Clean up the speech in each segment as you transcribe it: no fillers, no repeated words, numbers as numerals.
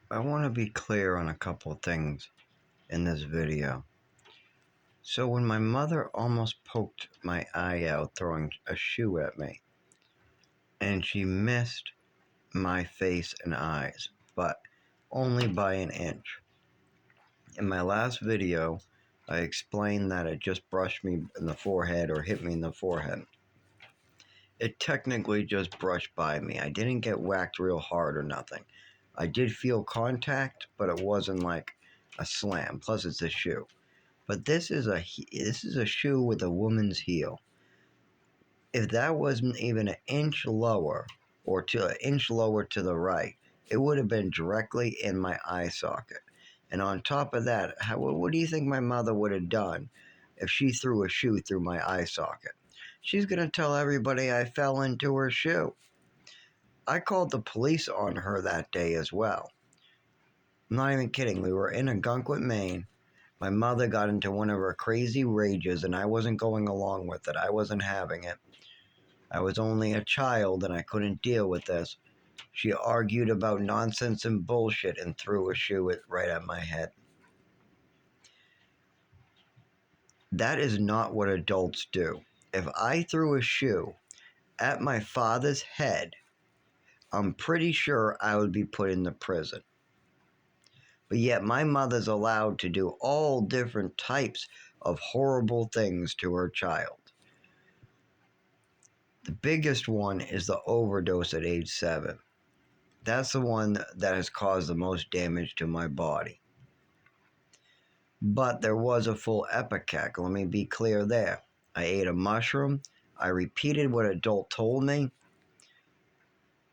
I want to be clear on a couple of things in this video. So when my mother almost poked my eye out throwing a shoe at me, and she missed my face and eyes, but only by an inch. In my last video, I explained that it just brushed me in the forehead or hit me in the forehead. It technically just brushed by me. I didn't get whacked real hard or nothing. I did feel contact, but it wasn't like a slam. Plus, it's a shoe. But this is a shoe with a woman's heel. If that wasn't even an inch lower, or to an inch lower to the right, it would have been directly in my eye socket. And on top of that, what do you think my mother would have done if she threw a shoe through my eye socket? She's gonna tell everybody I fell into her shoe. I called the police on her that day as well. I'm not even kidding. We were in Algonquin, Maine. My mother got into one of her crazy rages, and I wasn't going along with it. I wasn't having it. I was only a child, and I couldn't deal with this. She argued about nonsense and bullshit and threw a shoe right at my head. That is not what adults do. If I threw a shoe at my father's head, I'm pretty sure I would be put into prison. But yet my mother's allowed to do all different types of horrible things to her child. The biggest one is the overdose at age 7. That's the one that has caused the most damage to my body. But there was a full ipecac. Let me be clear there. I ate a mushroom. I repeated what adult told me.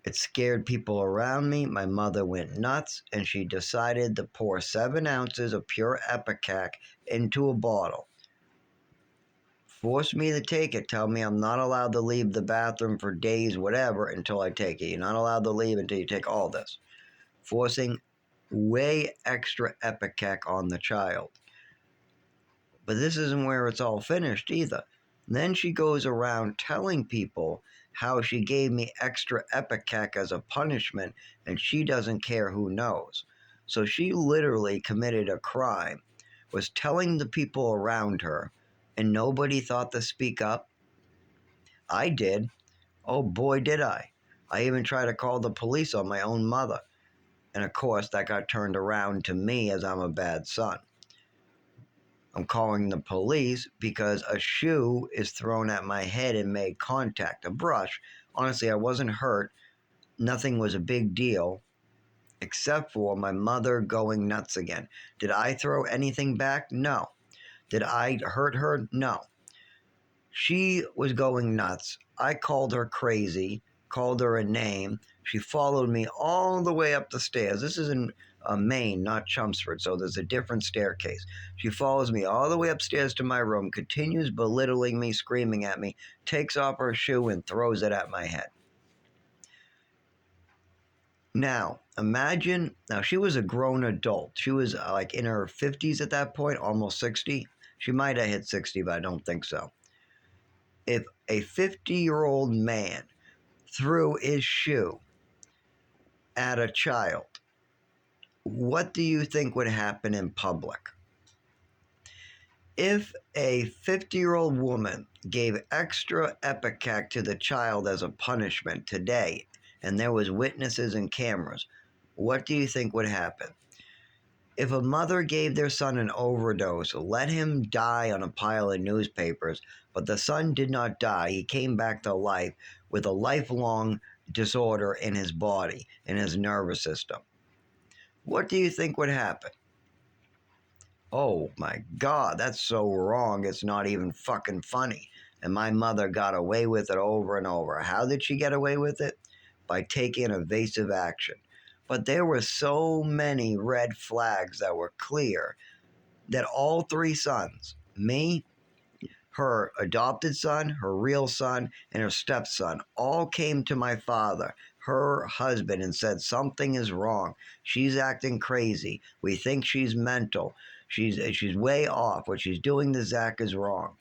It scared people around me. My mother went nuts, and she decided to pour 7 ounces of pure ipecac into a bottle. Forced me to take it. Tell me I'm not allowed to leave the bathroom for days, whatever, until I take it. You're not allowed to leave until you take all this. Forcing way extra ipecac on the child. But this isn't where it's all finished either. Then she goes around telling people how she gave me extra ipecac as a punishment, and she doesn't care who knows. So she literally committed a crime, was telling the people around her, and nobody thought to speak up. I did. Oh boy, did I. I even tried to call the police on my own mother. And of course, that got turned around to me as I'm a bad son. I'm calling the police because a shoe is thrown at my head and made contact. A brush. Honestly, I wasn't hurt. Nothing was a big deal except for my mother going nuts again. Did I throw anything back? No. Did I hurt her? No. She was going nuts. I called her crazy, called her a name. She followed me all the way up the stairs. This is in Maine, not Chelmsford, so there's a different staircase. She follows me all the way upstairs to my room, continues belittling me, screaming at me, takes off her shoe and throws it at my head. Now, imagine, she was a grown adult. She was like in her 50s at that point, almost 60. She might have hit 60, but I don't think so. If a 50-year-old man threw his shoe at a child, what do you think would happen in public? If a 50-year-old woman gave extra ipecac to the child as a punishment today, and there was witnesses and cameras, what do you think would happen? If a mother gave their son an overdose, let him die on a pile of newspapers, but the son did not die, he came back to life with a lifelong disorder in his body, in his nervous system. What do you think would happen? Oh my God, that's so wrong, it's not even fucking funny. And my mother got away with it over and over. How did she get away with it? By taking evasive action. But there were so many red flags that were clear that all 3 sons, me, her adopted son, her real son, and her stepson, all came to my father, her husband, and said something is wrong. She's acting crazy. We think she's mental. She's way off. What she's doing to Zach is wrong.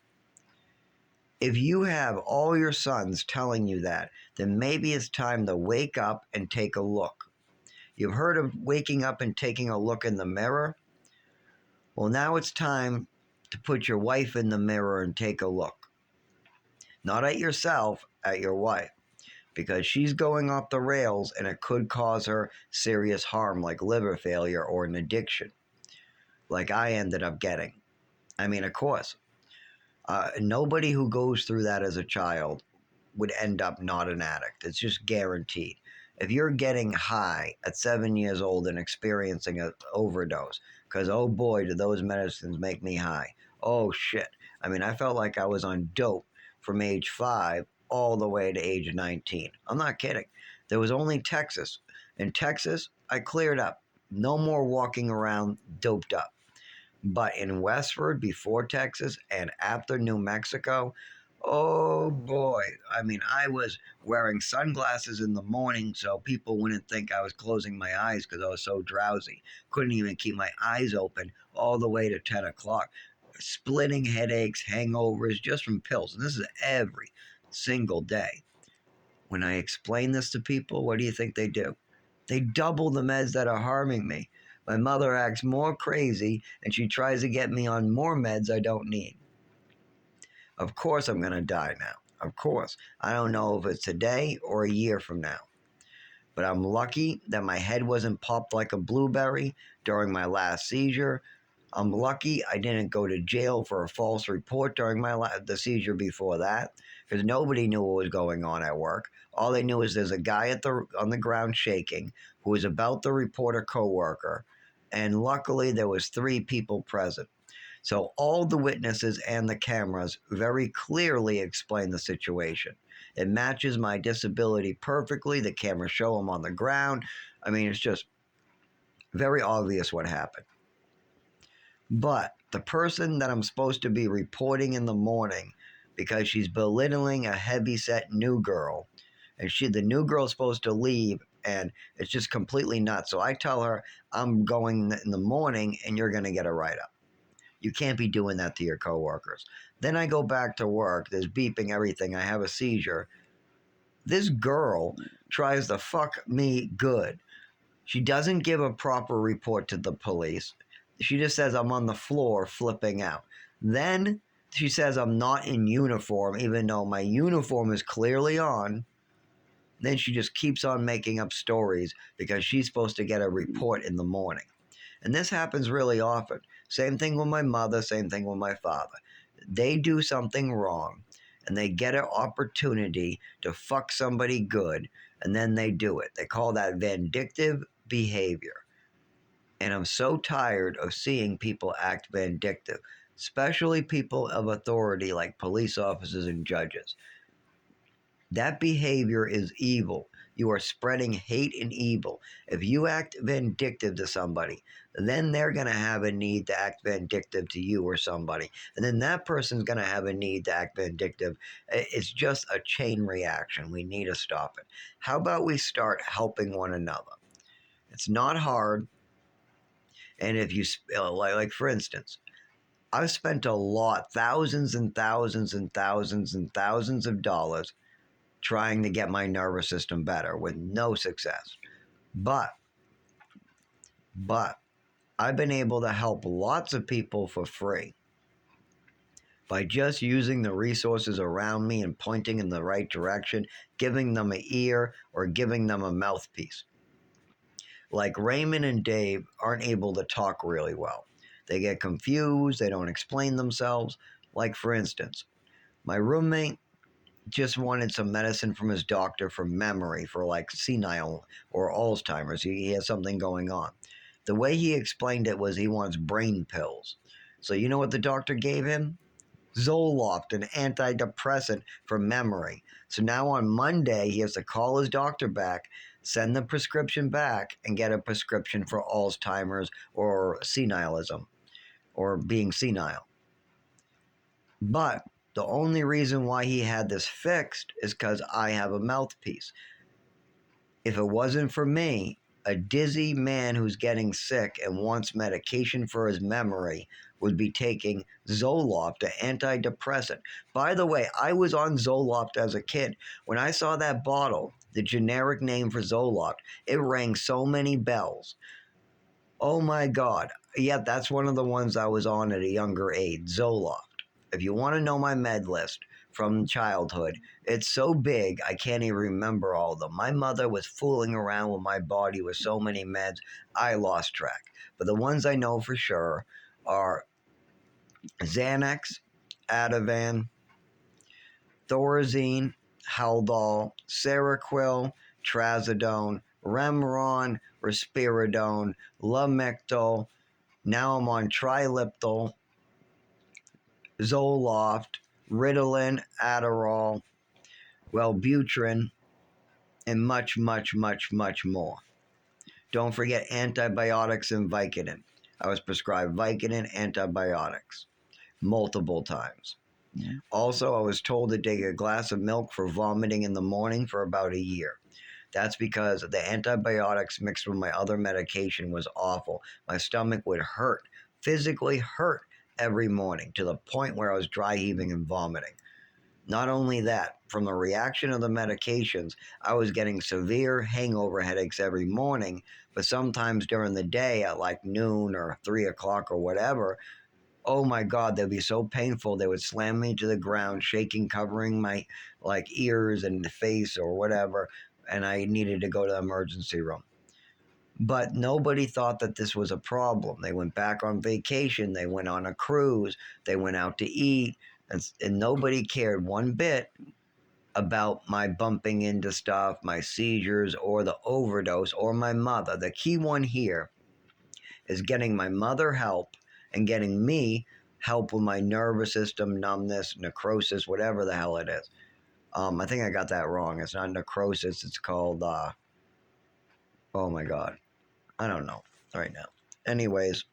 If you have all your sons telling you that, then maybe it's time to wake up and take a look. You've heard of waking up and taking a look in the mirror? Well, now it's time to put your wife in the mirror and take a look. Not at yourself, at your wife. Because she's going off the rails and it could cause her serious harm like liver failure or an addiction, like I ended up getting. I mean, of course, nobody who goes through that as a child would end up not an addict. It's just guaranteed. If you're getting high at 7 years old and experiencing an overdose, because oh boy, do those medicines make me high. Oh shit. I mean, I felt like I was on dope from age 5 all the way to age 19. I'm not kidding. There was only Texas. In Texas, I cleared up. No more walking around doped up. But in Westford, before Texas, and after New Mexico, oh boy. I mean, I was wearing sunglasses in the morning so people wouldn't think I was closing my eyes because I was so drowsy. Couldn't even keep my eyes open all the way to 10 o'clock. Splitting headaches, hangovers, just from pills. And this is every single day. When I explain this to people, what do you think they do? They double the meds that are harming me. My mother acts more crazy and she tries to get me on more meds I don't need. Of course, I'm going to die now. Of course. I don't know if it's today or a year from now. But I'm lucky that my head wasn't popped like a blueberry during my last seizure. I'm lucky I didn't go to jail for a false report during the seizure before that, because nobody knew what was going on at work. All they knew is there's a guy on the ground shaking who was about to report a coworker, and luckily there was 3 people present. So all the witnesses and the cameras very clearly explain the situation. It matches my disability perfectly. The cameras show him on the ground. I mean, it's just very obvious what happened. But the person that I'm supposed to be reporting in the morning because she's belittling a heavyset new girl, and the new girl's supposed to leave, and it's just completely nuts. So I tell her, I'm going in the morning and you're going to get a write-up. You can't be doing that to your coworkers. Then I go back to work. There's beeping, everything. I have a seizure. This girl tries to fuck me good. She doesn't give a proper report to the police. She just says I'm on the floor flipping out. Then she says I'm not in uniform, even though my uniform is clearly on. Then she just keeps on making up stories because she's supposed to get a report in the morning. And this happens really often. Same thing with my mother, same thing with my father. They do something wrong and they get an opportunity to fuck somebody good, and then they do it. They call that vindictive behavior. And I'm so tired of seeing people act vindictive, especially people of authority like police officers and judges. That behavior is evil. You are spreading hate and evil. If you act vindictive to somebody, then they're going to have a need to act vindictive to you or somebody. And then that person's going to have a need to act vindictive. It's just a chain reaction. We need to stop it. How about we start helping one another? It's not hard. And if you, like for instance, I've spent a lot, thousands and thousands and thousands and thousands of dollars trying to get my nervous system better with no success. But I've been able to help lots of people for free by just using the resources around me and pointing in the right direction, giving them an ear or giving them a mouthpiece. Like Raymond and Dave aren't able to talk really well. They get confused, they don't explain themselves. Like for instance, my roommate just wanted some medicine from his doctor for memory, for like senile or Alzheimer's. He has something going on. The way he explained it was he wants brain pills. So you know what the doctor gave him? Zoloft, an antidepressant for memory. So now on Monday, he has to call his doctor back, send the prescription back, and get a prescription for Alzheimer's or senilism or being senile. But the only reason why he had this fixed is because I have a mouthpiece. If it wasn't for me, a dizzy man who's getting sick and wants medication for his memory would be taking Zoloft, an antidepressant. By the way, I was on Zoloft as a kid. When I saw that bottle, the generic name for Zoloft. It rang so many bells. Oh my God. Yeah, that's one of the ones I was on at a younger age, Zoloft. If you want to know my med list from childhood, it's so big I can't even remember all of them. My mother was fooling around with my body with so many meds, I lost track. But the ones I know for sure are Xanax, Ativan, Thorazine, Haldol, Seroquel, Trazodone, Remeron, Risperidone, Lamictal. Now I'm on Triliptal, Zoloft, Ritalin, Adderall, Wellbutrin, and much, much, much, much more. Don't forget antibiotics and Vicodin. I was prescribed Vicodin antibiotics multiple times. Also, I was told to take a glass of milk for vomiting in the morning for about a year. That's because the antibiotics mixed with my other medication was awful. My stomach would hurt, physically hurt every morning to the point where I was dry heaving and vomiting. Not only that, from the reaction of the medications, I was getting severe hangover headaches every morning, but sometimes during the day at like noon or 3 o'clock or whatever, oh my God, they'd be so painful. They would slam me to the ground, shaking, covering my like ears and face or whatever, and I needed to go to the emergency room. But nobody thought that this was a problem. They went back on vacation, they went on a cruise, they went out to eat, and nobody cared one bit about my bumping into stuff, my seizures, or the overdose, or my mother. The key one here is getting my mother help and getting me help with my nervous system, numbness, necrosis, whatever the hell it is. I think I got that wrong. It's not necrosis. It's called, oh my God. I don't know right now. Anyways,